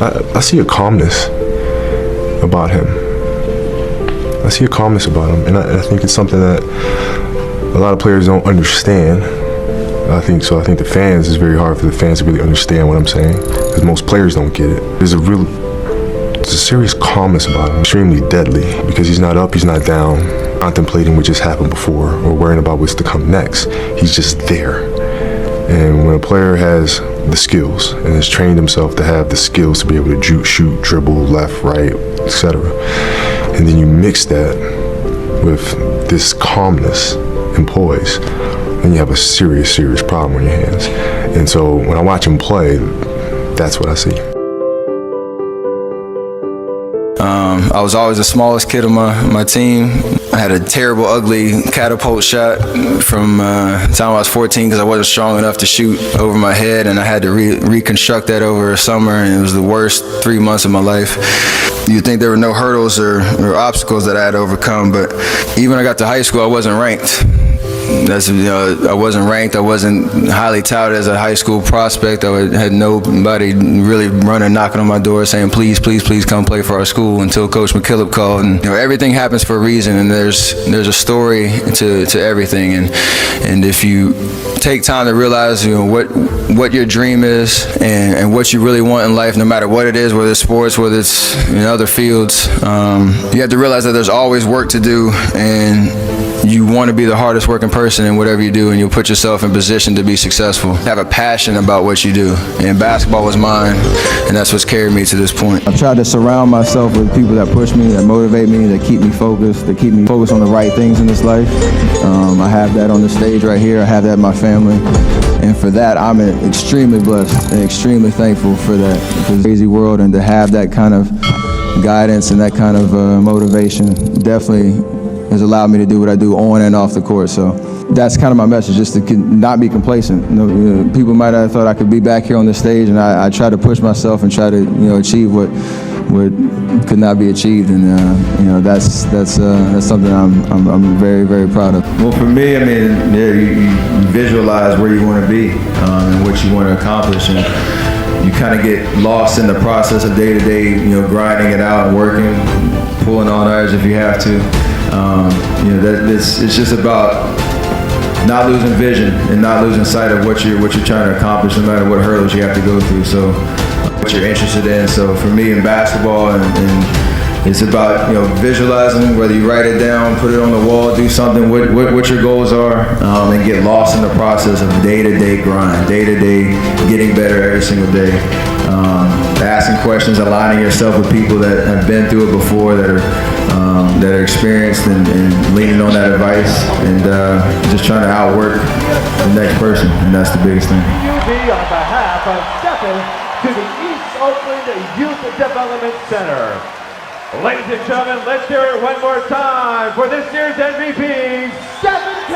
I see a calmness about him. I see a calmness about him, and I think it's something that a lot of players don't understand. I think the fans, it's very hard for the fans to really understand what I'm saying, because most players don't get it. There's a serious calmness about him, extremely deadly, because he's not up, he's not down, contemplating what just happened before, or worrying about what's to come next. He's just there. And when a player has the skills and has trained himself to have the skills to be able to shoot, dribble, left, right, etc., and then you mix that with this calmness and poise, then you have a serious, serious problem on your hands. And so when I watch him play, that's what I see. I was always the smallest kid on my team. I had a terrible, ugly catapult shot from the time I was 14 because I wasn't strong enough to shoot over my head, and I had to reconstruct that over a summer, and it was the worst 3 months of my life. You'd think there were no hurdles or obstacles that I had to overcome, but even when I got to high school, I wasn't ranked. I wasn't ranked. I wasn't highly touted as a high school prospect. I had nobody really running, knocking on my door saying, please, please, please come play for our school, until Coach McKillop called. And everything happens for a reason, and there's a story to everything. And if you take time to realize what your dream is and what you really want in life, no matter what it is, whether it's sports, whether it's in other fields, you have to realize that there's always work to do, and you want to be the hardest working person in whatever you do, and you'll put yourself in position to be successful. Have a passion about what you do, and basketball was mine, and that's what's carried me to this point. I've tried to surround myself with people that push me, that motivate me, that keep me focused, that keep me focused on the right things in this life. I have that on the stage right here. I have that in my family, and for that I'm extremely blessed and extremely thankful for that. It's a crazy world, and to have that kind of guidance and that kind of motivation definitely has allowed me to do what I do on and off the court. So that's kind of my message, just to not be complacent. People might have thought I could be back here on the stage, and I try to push myself and try to achieve what could not be achieved, and that's something I'm very, very proud of. Well, for me, you visualize where you want to be and what you want to accomplish, and you kind of get lost in the process of day to day, grinding it out and working, pulling on others if you have to. It's just about not losing vision and not losing sight of what you're trying to accomplish, no matter what hurdles you have to go through. So what you're interested in. So for me in basketball, and it's about visualizing, whether you write it down, put it on the wall, do something, what your goals are, and get lost in the process of day-to-day grind, day-to-day getting better every single day. Asking questions, aligning yourself with people that have been through it before, that are experienced, and leaning on that advice, and just trying to outwork the next person, and that's the biggest thing. UB on behalf of Stephen to the East Oakland Youth Development Center. Ladies and gentlemen, let's hear it one more time for this year's MVP, Stephen K.